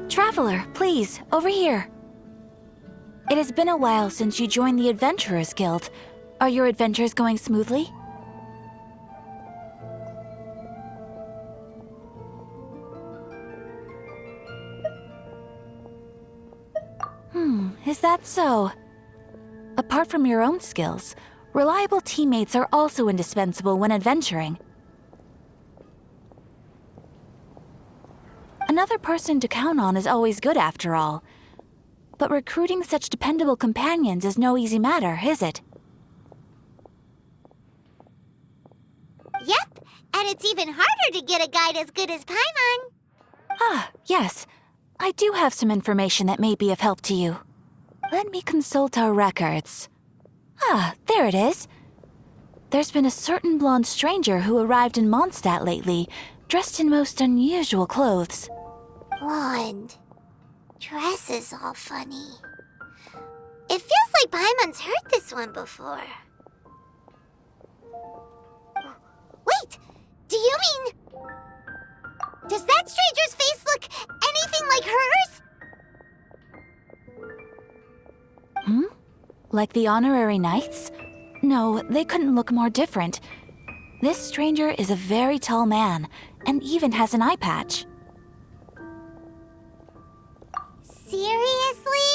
Traveler, please, over here. It has been a while since you joined the Adventurers Guild. Are your adventures going smoothly? Is that so? Apart from your own skills, reliable teammates are also indispensable when adventuring. Another person to count on is always good after all. But recruiting such dependable companions is no easy matter, is it? Yep, and it's even harder to get a guide as good as Paimon. Ah, yes. I do have some information that may be of help to you. Let me consult our records. Ah, there it is. There's been a certain blonde stranger who arrived in Mondstadt lately, dressed in most unusual clothes. Blonde. Dress is all funny. It feels like Paimon's heard this one before. Wait! Do you mean... Does that stranger's face look anything like hers? Like the honorary knights? No, they couldn't look more different. This stranger is a very tall man, and even has an eye patch. Seriously?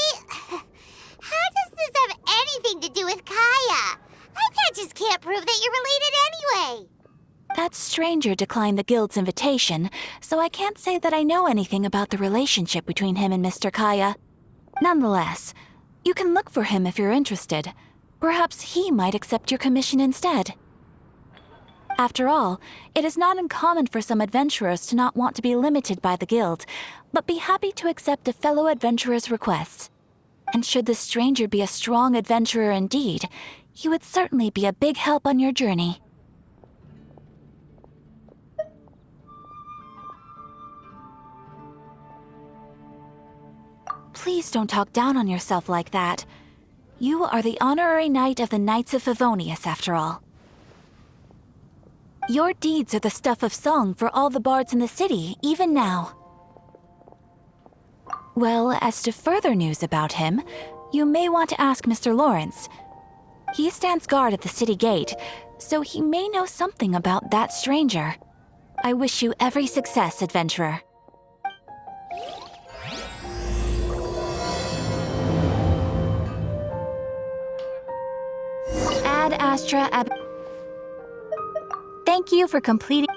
How does this have anything to do with Kaya? Eye patches can't prove that you're related anyway. That stranger declined the guild's invitation, so I can't say that I know anything about the relationship between him and Mr. Kaya. Nonetheless, you can look for him if you're interested. Perhaps he might accept your commission instead. After all, it is not uncommon for some adventurers to not want to be limited by the guild, but be happy to accept a fellow adventurer's requests. And should the stranger be a strong adventurer indeed, he would certainly be a big help on your journey. Please don't talk down on yourself like that. You are the honorary knight of the Knights of Favonius, after all. Your deeds are the stuff of song for all the bards in the city, even now. Well, as to further news about him, you may want to ask Mr. Lawrence. He stands guard at the city gate, so he may know something about that stranger. I wish you every success, adventurer. Ad Astra Ab... Thank you for completing...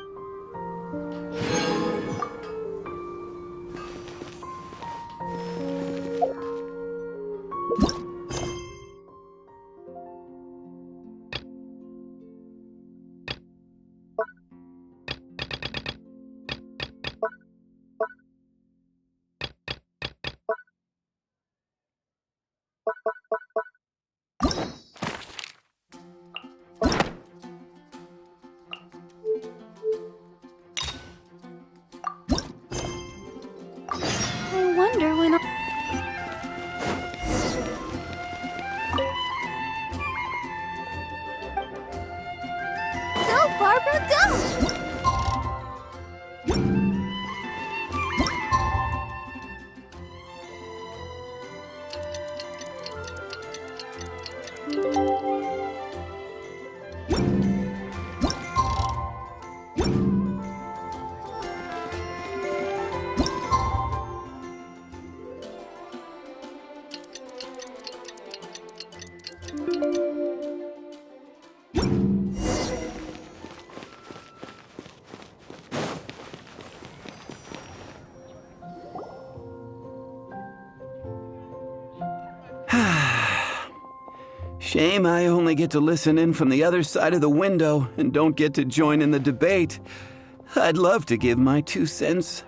I wonder when Go, Barbara, go! Shame I only get to listen in from the other side of the window and don't get to join in the debate. I'd love to give my 2 cents.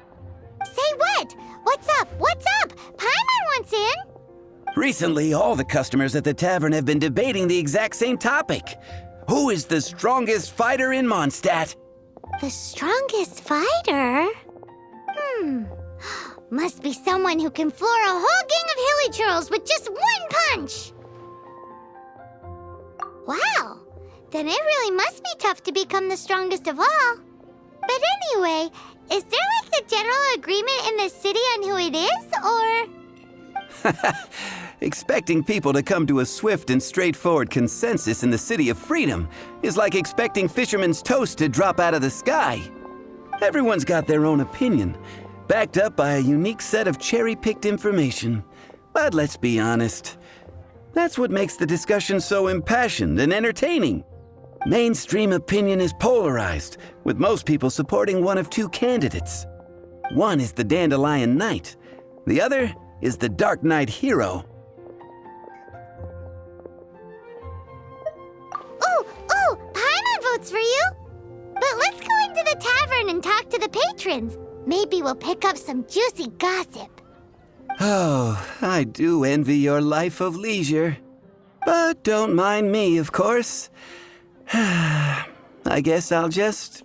Say what? What's up? What's up? Paimon wants in. Recently, all the customers at the tavern have been debating the exact same topic. Who is the strongest fighter in Mondstadt? The strongest fighter? Must be someone who can floor a whole gang of hilly churls with just one punch! Wow, then it really must be tough to become the strongest of all. But anyway, is there like a general agreement in the city on who it is, or...? Expecting people to come to a swift and straightforward consensus in the City of Freedom is like expecting fisherman's toast to drop out of the sky. Everyone's got their own opinion, backed up by a unique set of cherry-picked information. But let's be honest, that's what makes the discussion so impassioned and entertaining. Mainstream opinion is polarized, with most people supporting one of two candidates. One is the Dandelion Knight, the other is the Dark Knight Hero. Ooh, Paimon votes for you! But let's go into the tavern and talk to the patrons. Maybe we'll pick up some juicy gossip. Oh, I do envy your life of leisure. But don't mind me, of course. I guess I'll just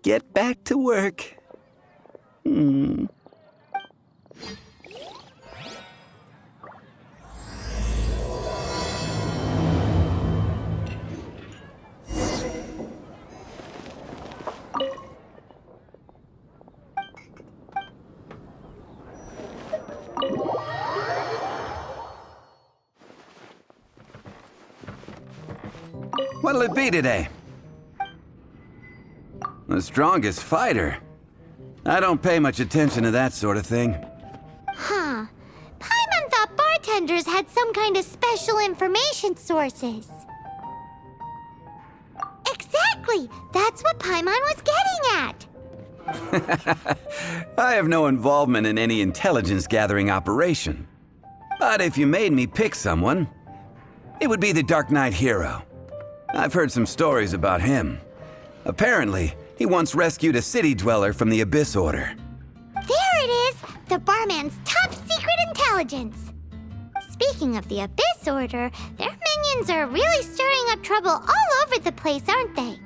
get back to work. What'll it be today? The strongest fighter? I don't pay much attention to that sort of thing. Huh. Paimon thought bartenders had some kind of special information sources. Exactly! That's what Paimon was getting at! I have no involvement in any intelligence-gathering operation. But if you made me pick someone, it would be the Dark Knight Hero. I've heard some stories about him. Apparently, he once rescued a city dweller from the Abyss Order. There it is! The barman's top secret intelligence! Speaking of the Abyss Order, their minions are really stirring up trouble all over the place, aren't they?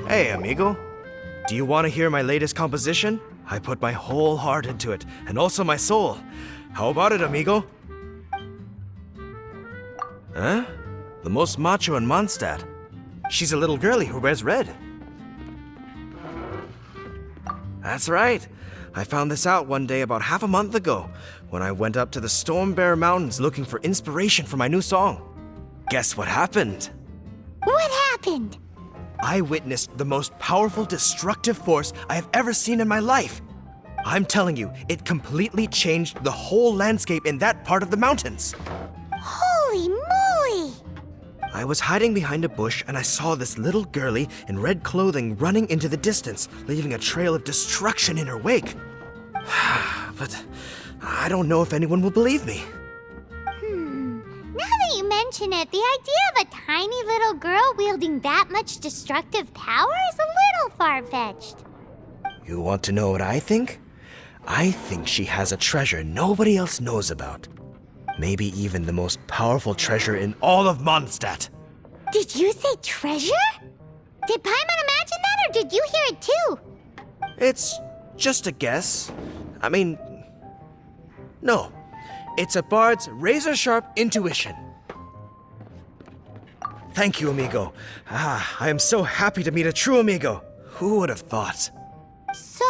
Hey, amigo. Do you want to hear my latest composition? I put my whole heart into it, and also my soul. How about it, amigo? Huh? The most macho in Mondstadt. She's a little girlie who wears red. That's right. I found this out one day about half a month ago, when I went up to the Storm Bear Mountains looking for inspiration for my new song. Guess what happened? What happened? I witnessed the most powerful destructive force I have ever seen in my life. I'm telling you, it completely changed the whole landscape in that part of the mountains. Holy moly! I was hiding behind a bush and I saw this little girlie in red clothing running into the distance, leaving a trail of destruction in her wake. But I don't know if anyone will believe me. Now that you mention it, the idea of a tiny little girl wielding that much destructive power is a little far-fetched. You want to know what I think? I think she has a treasure nobody else knows about. Maybe even the most powerful treasure in all of Mondstadt. Did you say treasure? Did Paimon imagine that, or did you hear it too? It's just a guess. I mean, no. It's a bard's razor-sharp intuition. Thank you, amigo. I am so happy to meet a true amigo. Who would have thought? So,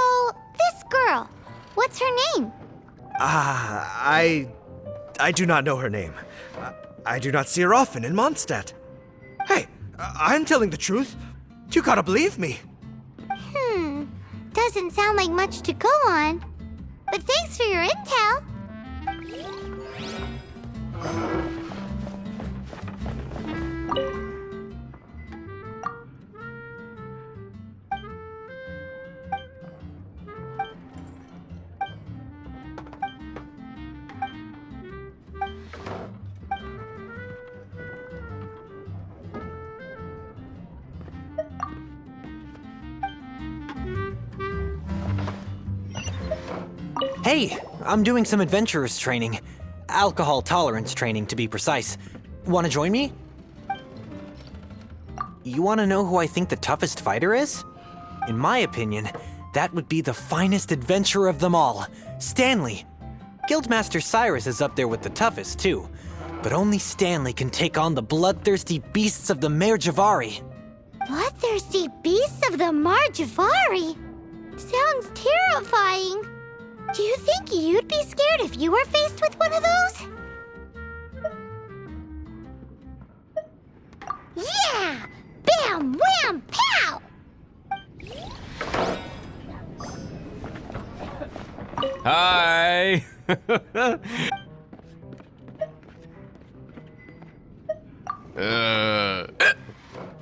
this girl, what's her name? I do not know her name. I do not see her often in Mondstadt. Hey, I'm telling the truth. You gotta believe me. Doesn't sound like much to go on. But thanks for your intel. Hey, I'm doing some adventurers training. Alcohol tolerance training, to be precise. Want to join me? You want to know who I think the toughest fighter is? In my opinion, that would be the finest adventurer of them all, Stanley. Guildmaster Cyrus is up there with the toughest, too. But only Stanley can take on the bloodthirsty beasts of the Mare Javari. Bloodthirsty beasts of the Marjavari? Sounds terrifying. Do you think you'd be scared if you were faced with one of those? Yeah! Bam! Wham! Pow! Hi!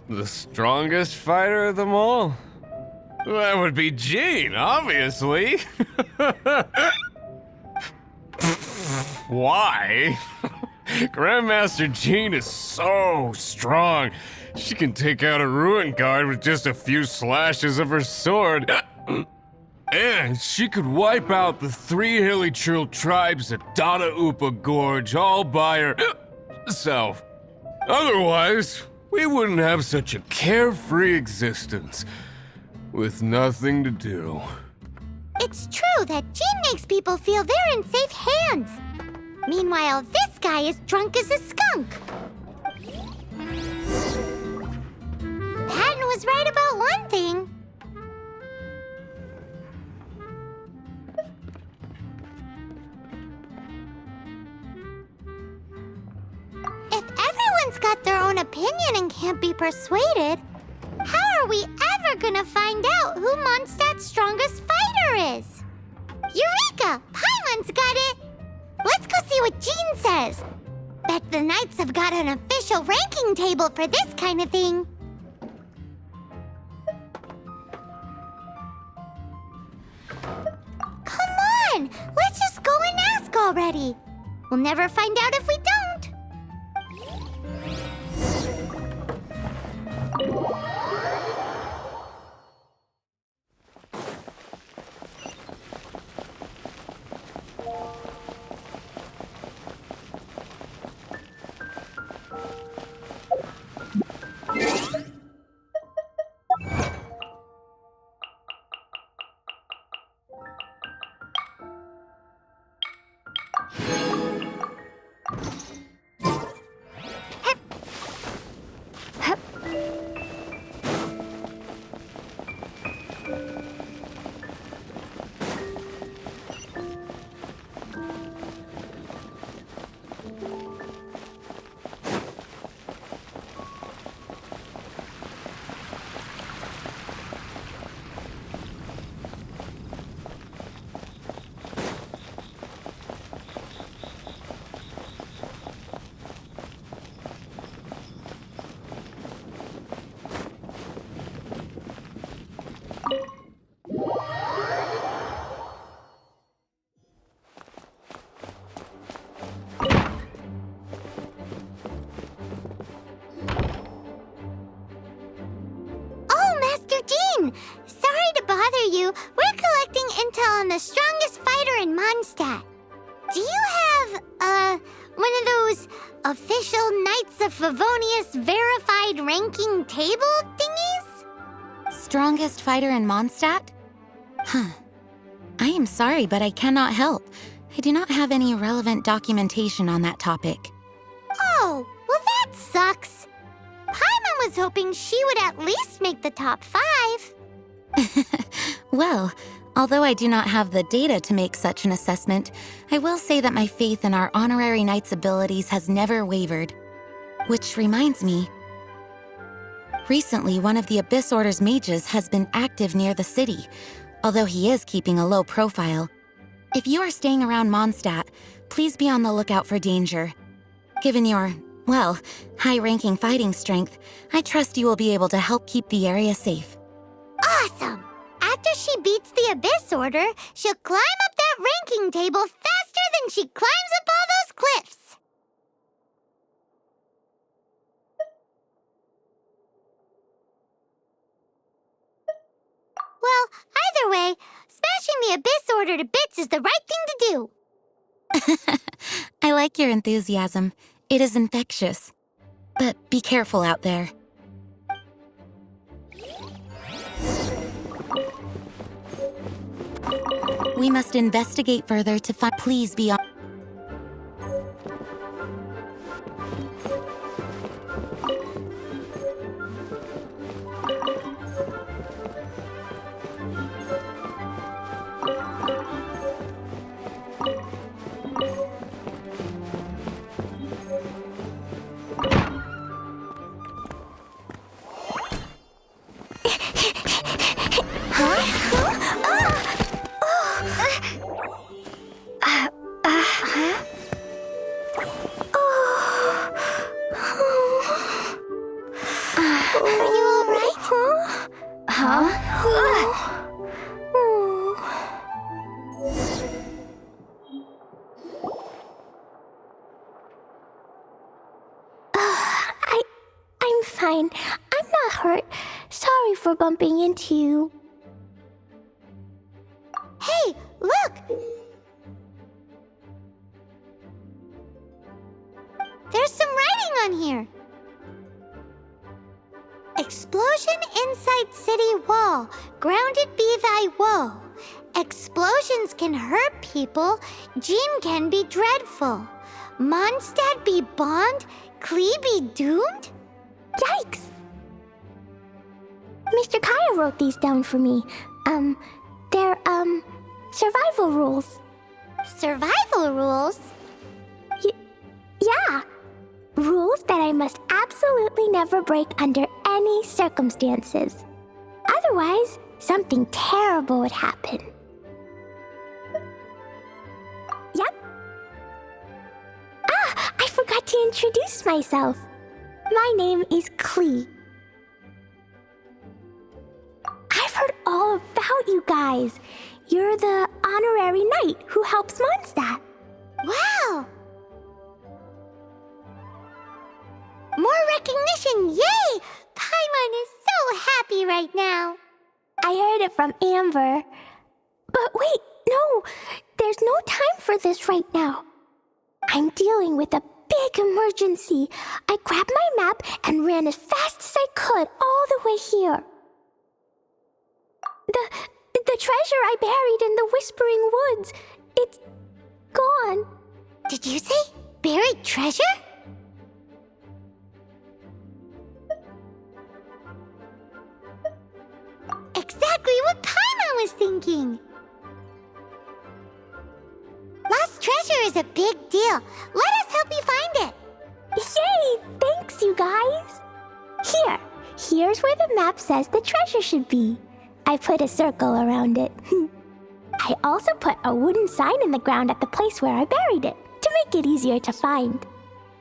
The strongest fighter of them all? That would be Jean, obviously. Why? Grandmaster Jean is so strong. She can take out a ruin guard with just a few slashes of her sword. And she could wipe out the 3 hilly Trill tribes at Dada Upa Gorge all by herself. Otherwise, we wouldn't have such a carefree existence with nothing to do. It's true that Jean makes people feel they're in safe hands. Meanwhile, this guy is drunk as a skunk. Patton was right about one thing. If everyone's got their own opinion and can't be persuaded, how are we ever gonna find out who Mondstadt's strongest fighter is? Eureka! Paimon's got it! Let's go see what Jean says. Bet the Knights have got an official ranking table for this kind of thing. Come on! Let's just go and ask already. We'll never find out if we don't. Sorry to bother you. We're collecting intel on the strongest fighter in Mondstadt. Do you have, one of those official Knights of Favonius verified ranking table thingies? Strongest fighter in Mondstadt? Huh. I am sorry, but I cannot help. I do not have any relevant documentation on that topic. Oh, well that sucks. Paimon was hoping she would at least make the top 5. Well, although I do not have the data to make such an assessment, I will say that my faith in our honorary knight's abilities has never wavered. Which reminds me, recently one of the Abyss Order's mages has been active near the city, although he is keeping a low profile. If you are staying around Mondstadt, please be on the lookout for danger. Given your, well, high-ranking fighting strength, I trust you will be able to help keep the area safe. Awesome! After she beats the Abyss Order, she'll climb up that ranking table faster than she climbs up all those cliffs! Well, either way, smashing the Abyss Order teleporter to bits is the right thing to do. I like your enthusiasm. It is infectious. But be careful out there. We must investigate further to find. Please be on. I'm fine. I'm not hurt. Sorry for bumping into you. Hey, look! There's some writing on here. Explosion inside city wall. Grounded be thy woe. Explosions can hurt people. Jean can be dreadful. Mondstadt be bombed. Klee be doomed? Yikes! Mr. Kaya wrote these down for me. They're, survival rules. Survival rules? Yeah. Rules that I must absolutely never break under any circumstances. Otherwise, something terrible would happen. Yep. I forgot to introduce myself. My name is Klee. I've heard all about you guys. You're the honorary knight who helps Mondstadt. Wow! More recognition, yay! Paimon is so happy right now. I heard it from Amber. But wait, no, there's no time for this right now. I'm dealing with a big emergency. I grabbed my map and ran as fast as I could all the way here. The treasure I buried in the Whispering Woods, it's gone. Did you say buried treasure? Exactly what Paimon was thinking. Lost treasure is a big deal. Let us help you find it. Yay! Thanks, you guys. Here's where the map says the treasure should be. I put a circle around it. I also put a wooden sign in the ground at the place where I buried it, to make it easier to find.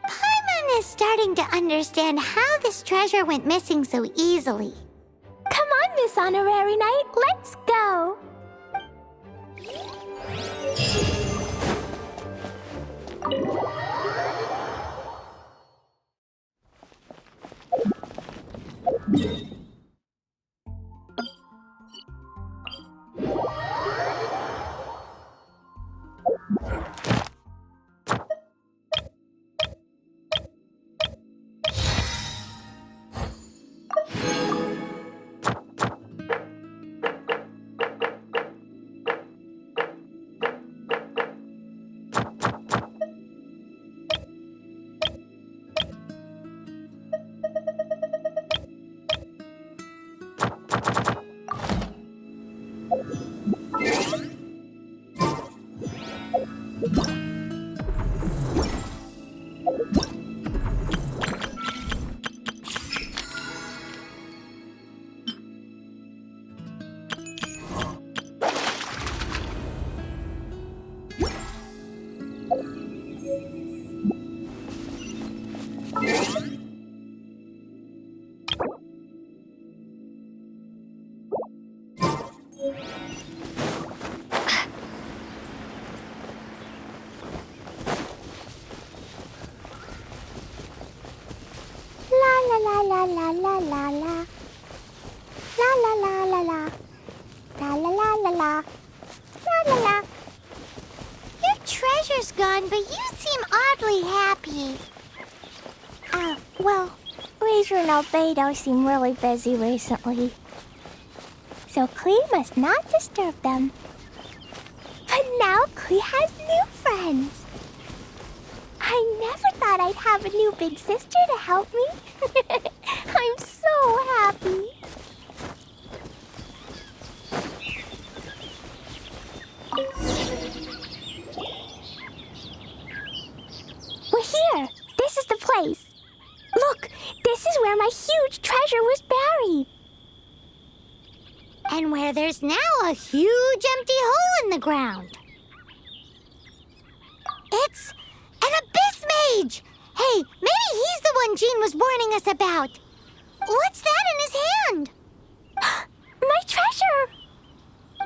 Paimon is starting to understand how this treasure went missing so easily. Come on, Miss Honorary Knight, let's go! La la la la la la. La la la la la. La la la la la. La la la. Your treasure's gone, but you seem oddly happy. Well, Razor and Albedo seem really busy recently. So Klee must not disturb them. But now Klee has new friends. I never thought I'd have a new big sister to help me. I'm so happy. We're here. This is the place. Look, this is where my huge treasure was buried. And where there's now a huge empty hole in the ground. It's an abyss mage! Hey, maybe he's the one Jean was warning us about. What's that in his hand? My treasure!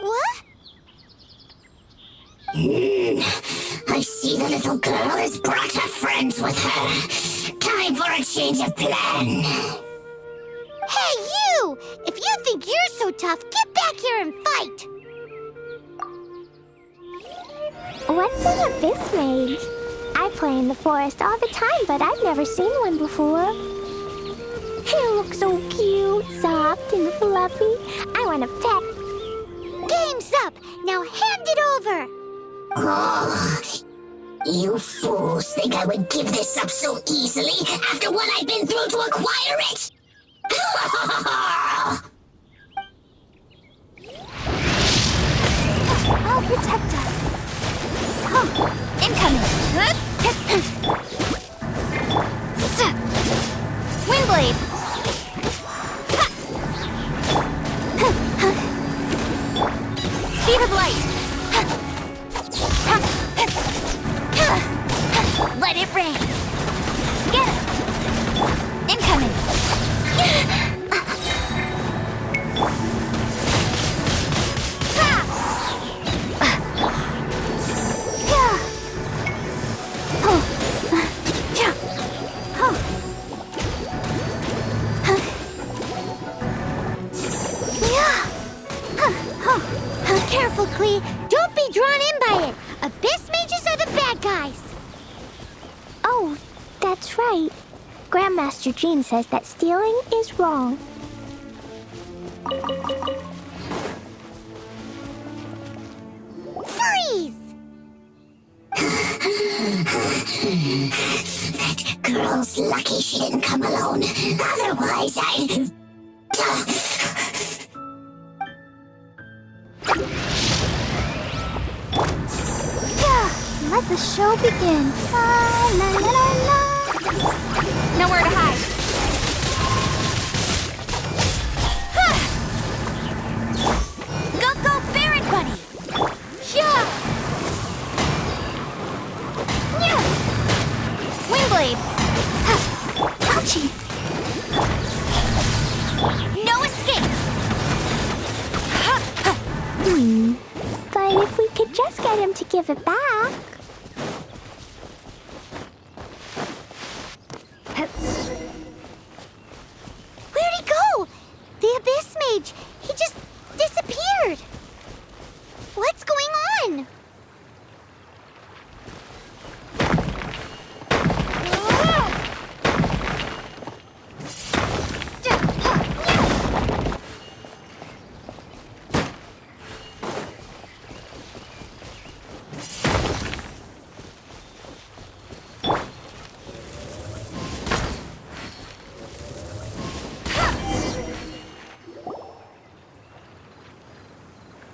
What? I see the little girl has brought her friends with her. Time for a change of plan. Hey, you! If you think you're so tough, get back here and fight! What's an abyss mage? I play in the forest all the time, but I've never seen one before. He looks so cute, soft, and fluffy. I want a pet. Game's up! Now hand it over! Oh, you fools think I would give this up so easily after what I've been through to acquire it? I'll protect us. Incoming! Windblade! Speed of light! Let it rain! Get it! Incoming! Careful, Klee. Don't be drawn in by it. Abyss mages are the bad guys. Oh, that's right. Grandmaster Jean says that stealing is wrong. Freeze! That girl's lucky she didn't come alone. Otherwise, I'd... Let the show begin. La, la, la, la, la. Nowhere to hide. Go, Baron Buddy! Yeah! Windblade! Ouchie! No escape! But if we could just get him to give it back. Where'd he go? The Abyss Mage. He just disappeared. What's going on?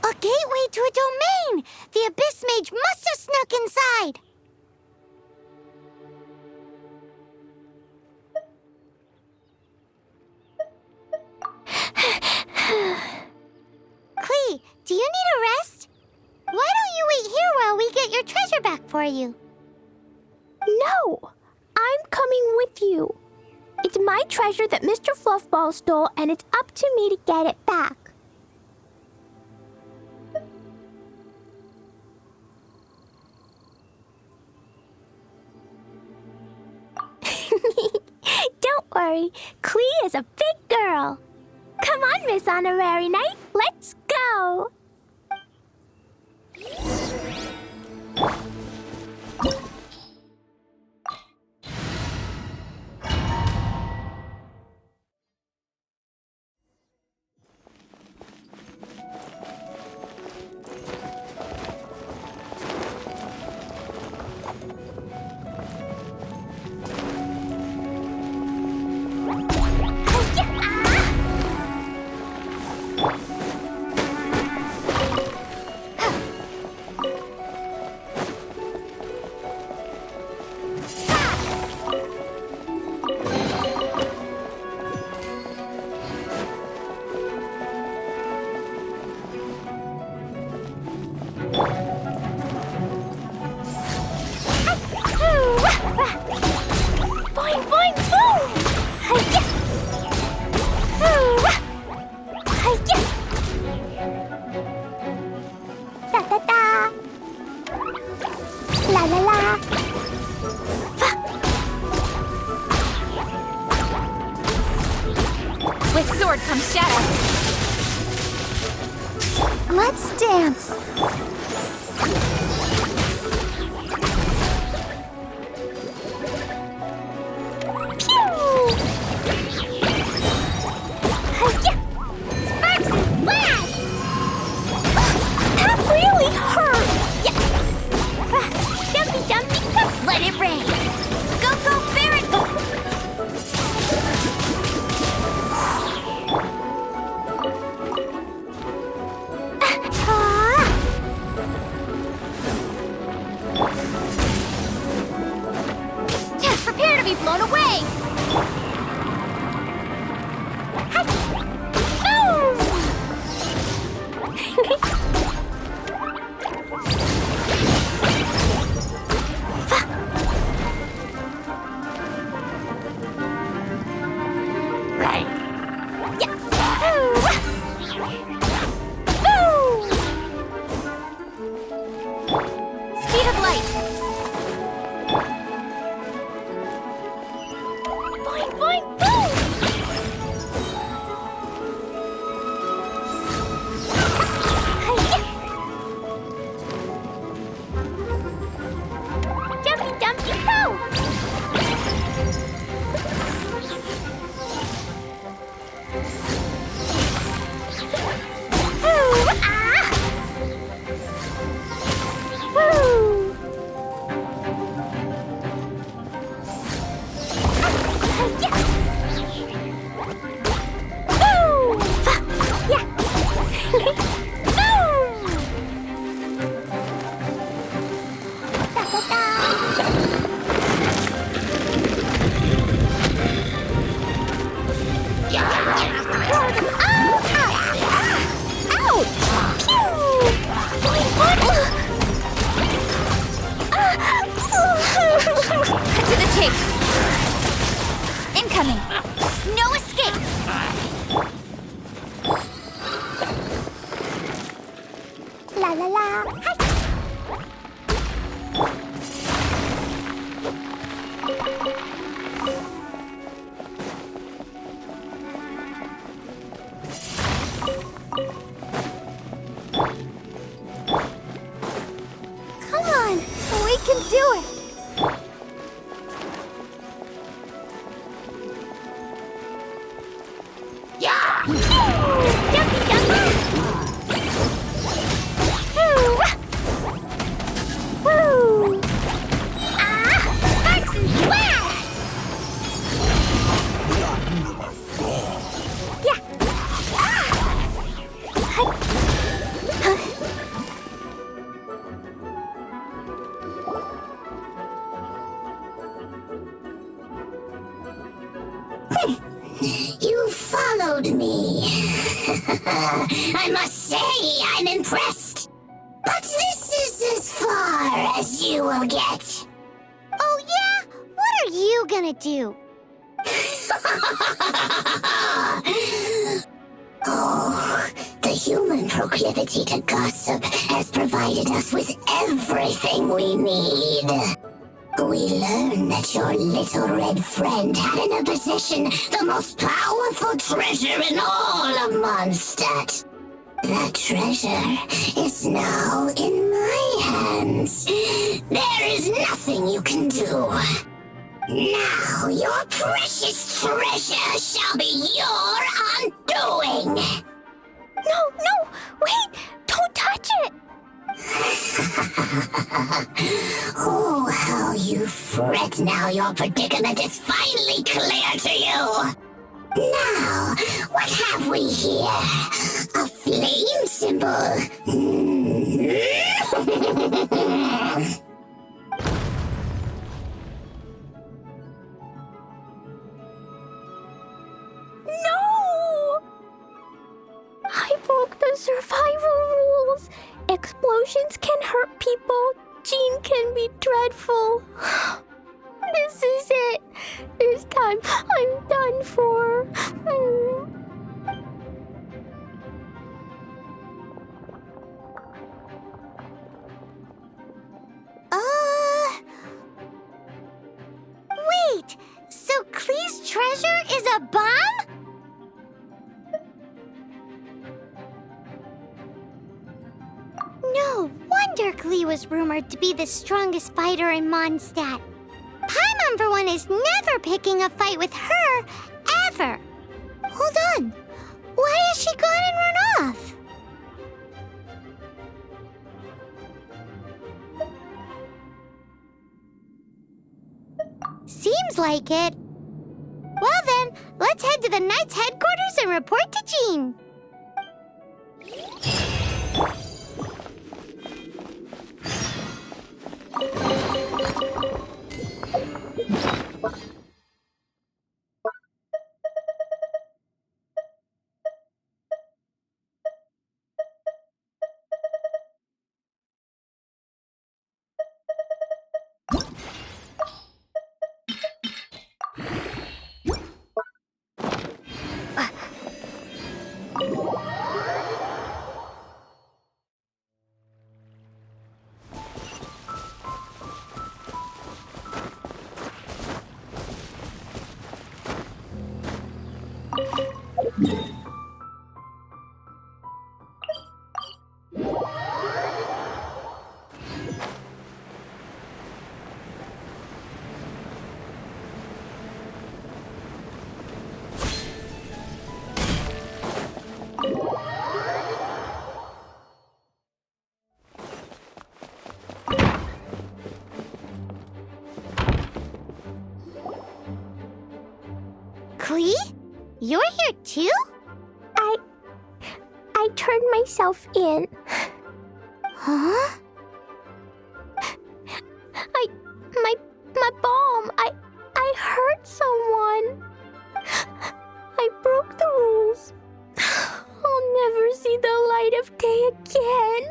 A gateway to a domain! The Abyss Mage must have snuck inside! Klee, do you need a rest? Why don't you wait here while we get your treasure back for you? No, I'm coming with you. It's my treasure that Mr. Fluffball stole, and it's up to me to get it back. Don't worry, Klee is a big girl. Come on, Miss Honorary Knight, let's go! Boing, boing, boom! Hi-ya! Hi-ya! Da-da-da! La-la-la! With sword comes shadow. Let's dance. That really hurt! Yeah. Dumpy, dumpy, Let it rain. Go, go, Barret! Prepare to be blown away! Speed of light! Boing, boing, boom! Jumpy, dumpy, go! Ooh, ah! Woo! Cut to the chase. Incoming. No escape. La la la. Hi. Come on, we can do it. Jumpy, jumpy. Woo! Ah! Sparks and flash! Yeah. You followed me. I must say, I'm impressed. But this is as far as you will get. Oh yeah? What are you gonna do? Oh, the human proclivity to gossip has provided us with everything we need. We learned that your little red friend had in her possession the most powerful treasure in all of Mondstadt. That treasure is now in my hands. There is nothing you can do. Now your precious treasure shall be your undoing. No, no! Wait! Don't touch it! Oh, how you fret now your predicament is finally clear to you. Now, what have we here? A flame symbol. No! I broke the survival rules, Explosions can hurt people. Jean can be dreadful. This is it. This time, I'm done for. Wait! So Klee's treasure is a bomb? No wonder Klee was rumored to be the strongest fighter in Mondstadt. Paimon, for one, is never picking a fight with her, ever. Hold on. Why has she gone and run off? Seems like it. Well then, let's head to the Knight's headquarters and report to Jean. Klee? You're here too? I turned myself in. Huh? My bomb. I hurt someone. I broke the rules. I'll never see the light of day again.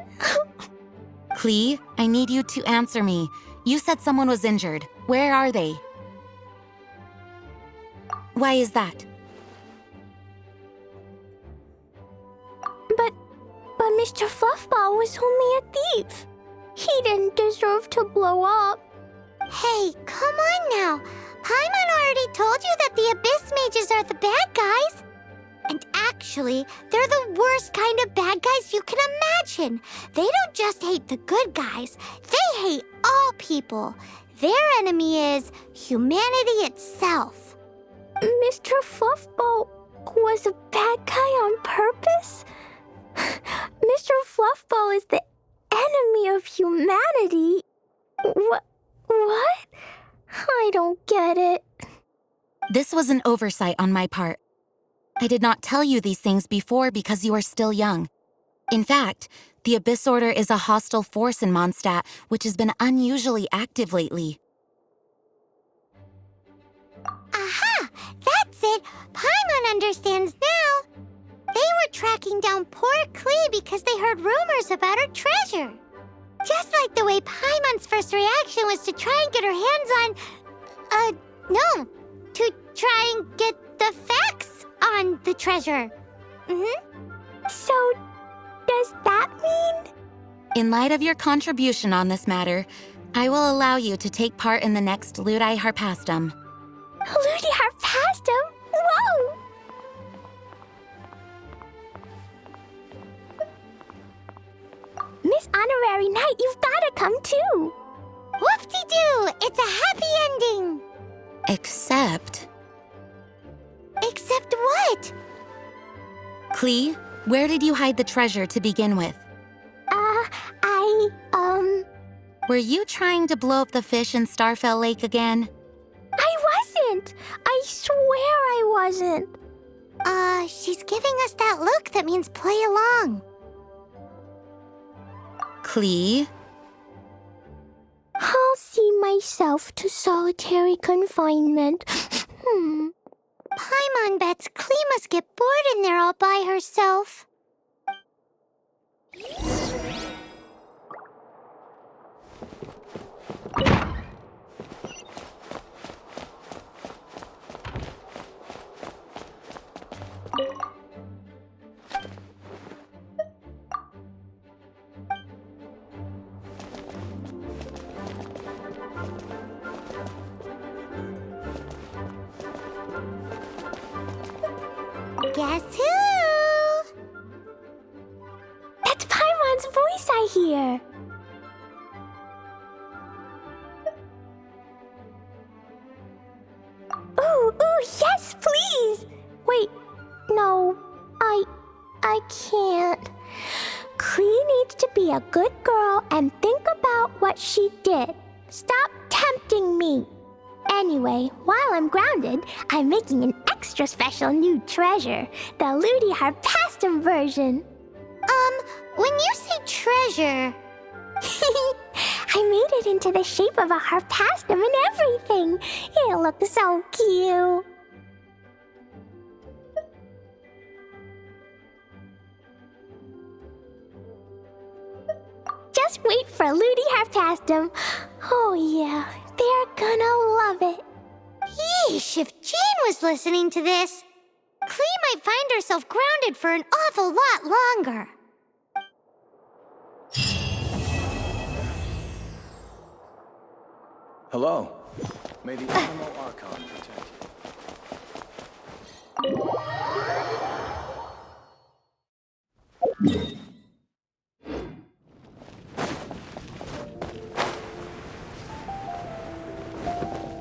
Klee, I need you to answer me. You said someone was injured. Where are they? Why is that? But Mr. Fluffball was only a thief. He didn't deserve to blow up. Hey, come on now. Paimon already told you that the Abyss Mages are the bad guys. And actually, they're the worst kind of bad guys you can imagine. They don't just hate the good guys. They hate all people. Their enemy is humanity itself. Mr. Fluffball was a bad guy on purpose? Mr. Fluffball is the enemy of humanity? What? I don't get it. This was an oversight on my part. I did not tell you these things before because you are still young. In fact, the Abyss Order is a hostile force in Mondstadt, which has been unusually active lately. Aha! That's it! Paimon understands now! They were tracking down poor Klee because they heard rumors about her treasure. Just like the way Paimon's first reaction was to try and get her hands on... to try and get the facts on the treasure. So, does that mean? In light of your contribution on this matter, I will allow you to take part in the next Ludi Harpastum. Ludi Harpastum? Whoa! Miss Honorary Knight, you've gotta come too. Whoop-de-doo! It's a happy ending! Except... Except what? Klee, where did you hide the treasure to begin with? Were you trying to blow up the fish in Starfell Lake again? I wasn't! I swear I wasn't. She's giving us that look that means play along. Klee? I'll see myself to solitary confinement. Paimon bets Klee must get bored in there all by herself. higher. Ooh, yes, please! Wait, no, I can't. Klee needs to be a good girl and think about what she did. Stop tempting me. Anyway, while I'm grounded, I'm making an extra special new treasure, the Ludi Harpastum version. When you say treasure... I made it into the shape of a harpastum and everything. It looks so cute. Just wait for Ludi Harpastum. Oh yeah, they're gonna love it. Yeesh, if Jean was listening to this, Klee might find herself grounded for an awful lot longer. Hello. May the Animal Archon protect you.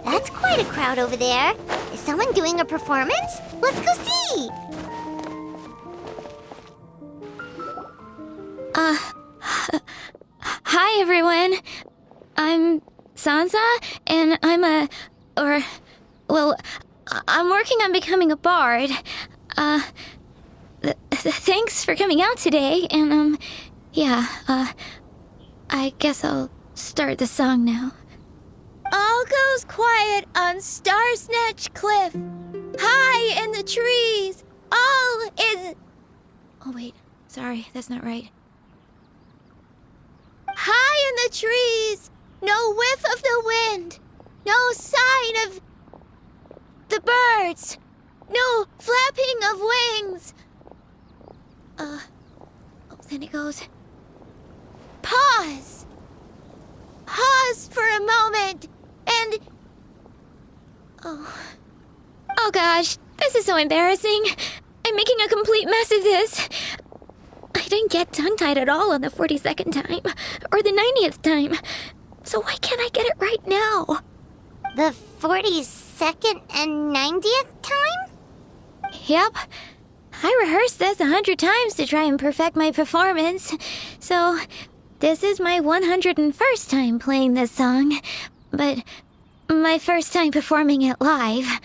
That's quite a crowd over there. Is someone doing a performance? Let's go see! Hi everyone. I'm Sansa, and I'm working on becoming a bard. Thanks for coming out today, and I guess I'll start the song now. All goes quiet on Star Snatch Cliff. High in the trees, all is... Oh wait, sorry, that's not right. High in the trees, no whiff of the wind, no sign of the birds, no flapping of wings. Then it goes... Pause! Pause for a moment, and... Oh gosh, this is so embarrassing. I'm making a complete mess of this. I didn't get tongue-tied at all on the 42nd time, or the 90th time. So why can't I get it right now? The 42nd and 90th time? Yep. I rehearsed this 100 times to try and perfect my performance. So, this is my 101st time playing this song. But my first time performing it live.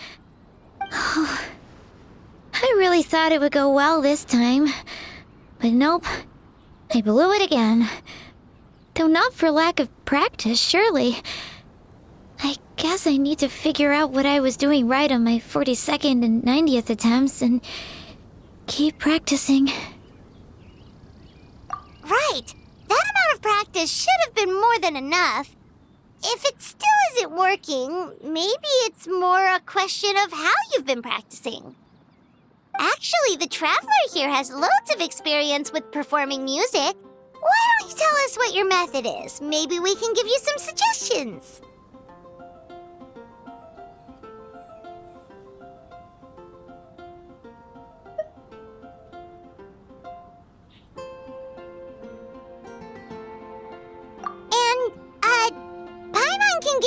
I really thought it would go well this time. But nope. I blew it again. Though not for lack of practice, surely. I guess I need to figure out what I was doing right on my 42nd and 90th attempts and keep practicing. Right! That amount of practice should have been more than enough. If it still isn't working, maybe it's more a question of how you've been practicing. Actually, the Traveler here has loads of experience with performing music. Why don't you tell us what your method is? Maybe we can give you some suggestions. And, Paimon can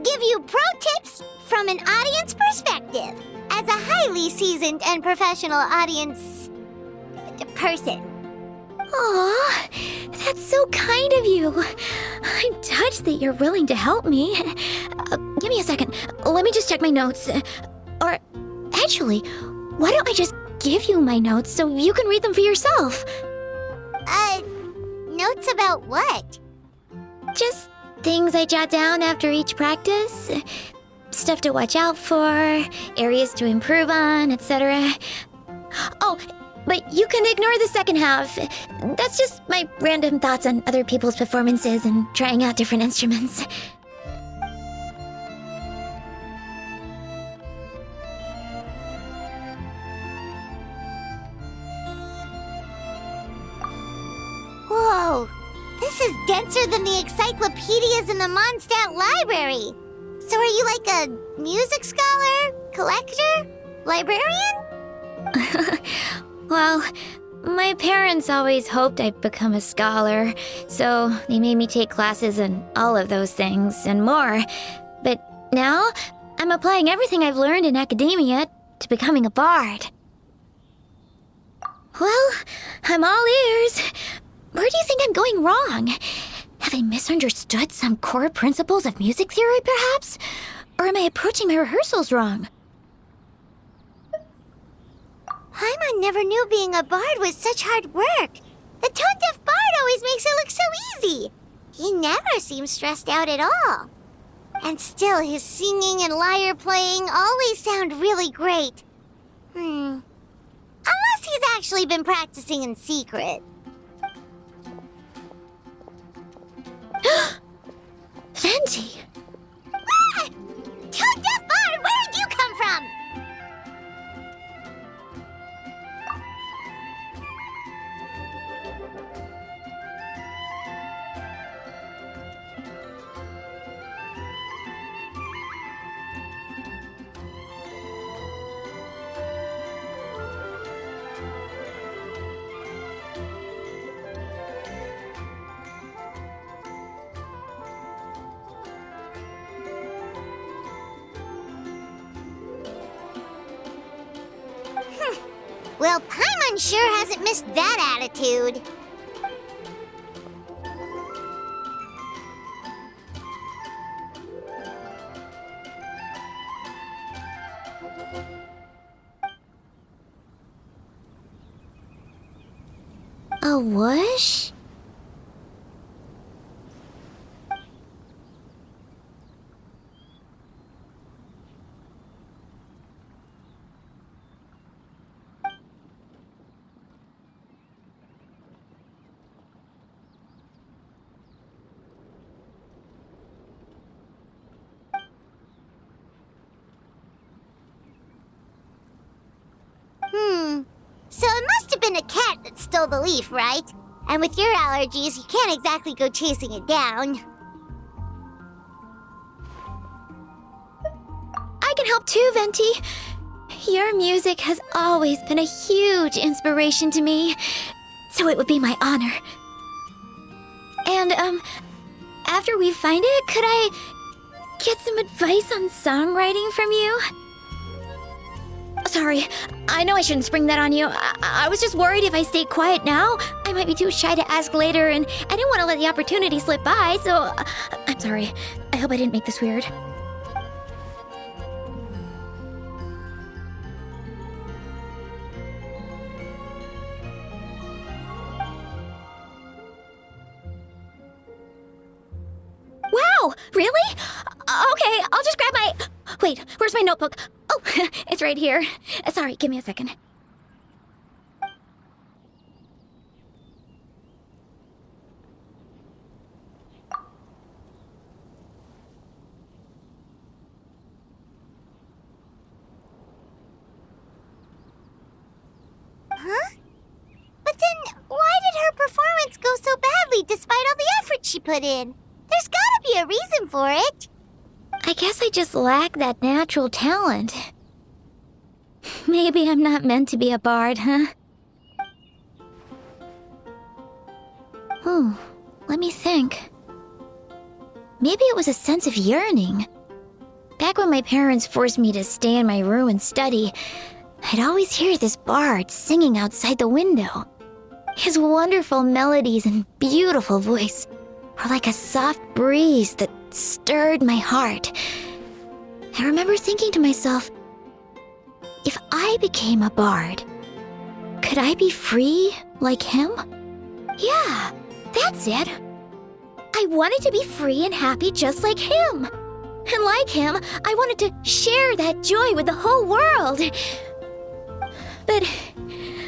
give you pro tips from an audience perspective, as a highly seasoned and professional audience person. Aw, that's so kind of you. I'm touched that you're willing to help me. Give me a second. Let me just check my notes. Or, actually, why don't I just give you my notes so you can read them for yourself? Notes about what? Just things I jot down after each practice. Stuff to watch out for, areas to improve on, etc. Oh, but you can ignore the second half. That's just my random thoughts on other people's performances and trying out different instruments. Whoa! This is denser than the encyclopedias in the Mondstadt library. So are you like a music scholar, collector, librarian? Well, my parents always hoped I'd become a scholar, so they made me take classes in all of those things and more. But now, I'm applying everything I've learned in academia to becoming a bard. Well, I'm all ears. Where do you think I'm going wrong? Have I misunderstood some core principles of music theory, perhaps? Or am I approaching my rehearsals wrong? Paimon never knew being a bard was such hard work. The tone-deaf bard always makes it look so easy. He never seems stressed out at all. And still, his singing and lyre playing always sound really great. Unless he's actually been practicing in secret. Venti! Ah! Tone-deaf bard, where did you come from? Well, Paimon sure hasn't missed that attitude. A whoosh? So it must have been a cat that stole the leaf, right? And with your allergies, you can't exactly go chasing it down. I can help too, Venti. Your music has always been a huge inspiration to me, so it would be my honor. And, after we find it, could I get some advice on songwriting from you? Sorry, I know I shouldn't spring that on you. I was just worried if I stayed quiet now, I might be too shy to ask later, and I didn't want to let the opportunity slip by, so I'm sorry. I hope I didn't make this weird. Wow, really? Okay, I'll just grab my... Wait, where's my notebook? Oh, it's right here. Sorry, give me a second. Huh? But then, why did her performance go so badly despite all the effort she put in? There's gotta be a reason for it. I guess I just lack that natural talent. Maybe I'm not meant to be a bard, huh? Let me think. Maybe it was a sense of yearning. Back when my parents forced me to stay in my room and study, I'd always hear this bard singing outside the window. His wonderful melodies and beautiful voice were like a soft breeze that stirred my heart. I remember thinking to myself, if I became a bard, could I be free like him? Yeah, that's it. I wanted to be free and happy just like him. And like him, I wanted to share that joy with the whole world. But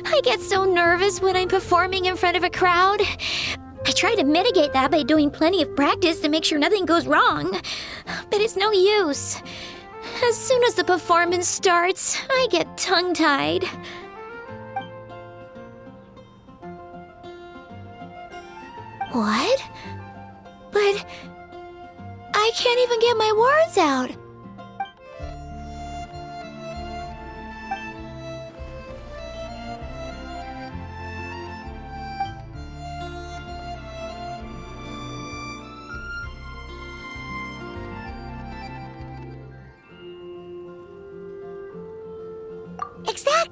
I get so nervous when I'm performing in front of a crowd. I try to mitigate that by doing plenty of practice to make sure nothing goes wrong. But it's no use. As soon as the performance starts, I get tongue-tied. What? But I can't even get my words out.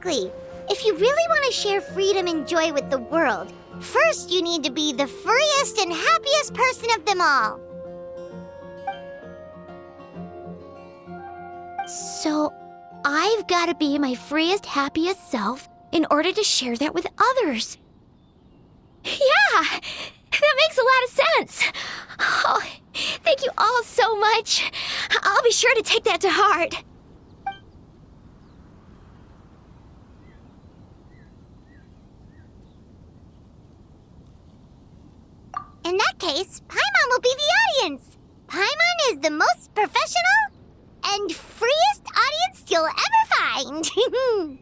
Exactly. If you really want to share freedom and joy with the world, first you need to be the freest and happiest person of them all. So, I've got to be my freest, happiest self in order to share that with others. Yeah, that makes a lot of sense. Oh, thank you all so much. I'll be sure to take that to heart. In that case, Paimon will be the audience. Paimon is the most professional and freest audience you'll ever find.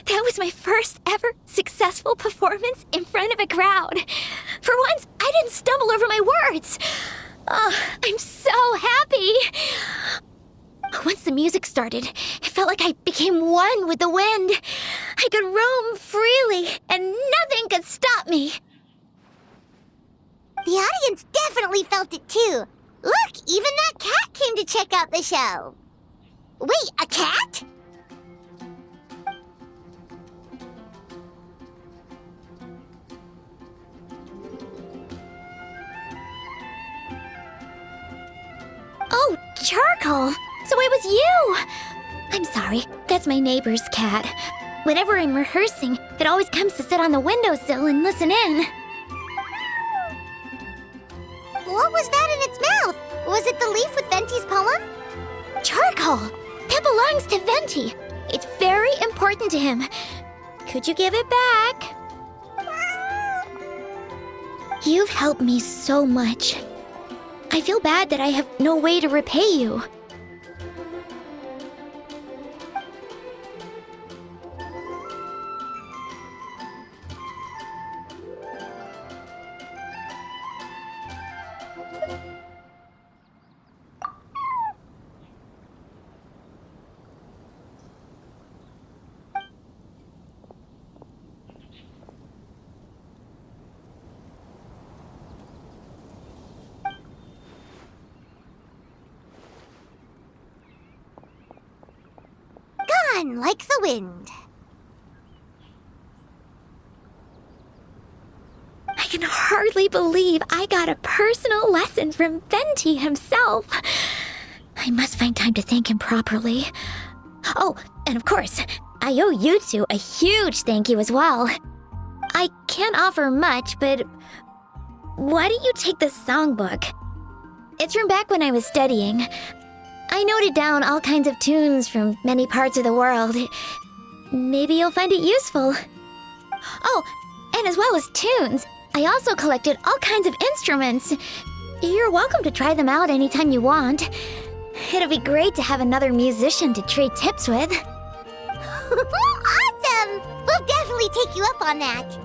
That was my first ever successful performance in front of a crowd. For once, I didn't stumble over my words. Oh, I'm so happy. Once the music started, it felt like I became one with the wind. I could roam freely, and nothing could stop me. The audience definitely felt it too. Look, even that cat came to check out the show. Wait, a cat? Oh, Charcoal! So it was you! I'm sorry, that's my neighbor's cat. Whenever I'm rehearsing, it always comes to sit on the windowsill and listen in. What was that in its mouth? Was it the leaf with Venti's poem? Charcoal! That belongs to Venti. It's very important to him. Could you give it back? You've helped me so much. I feel bad that I have no way to repay you. Gone like the wind. I can hardly believe I got a personal lesson from Venti himself. I must find time to thank him properly. Oh, and of course, I owe you two a huge thank you as well. I can't offer much, but why don't you take this songbook? It's from back when I was studying. I noted down all kinds of tunes from many parts of the world. Maybe you'll find it useful. Oh, and as well as tunes, I also collected all kinds of instruments. You're welcome to try them out anytime you want. It'll be great to have another musician to trade tips with. Awesome! We'll definitely take you up on that.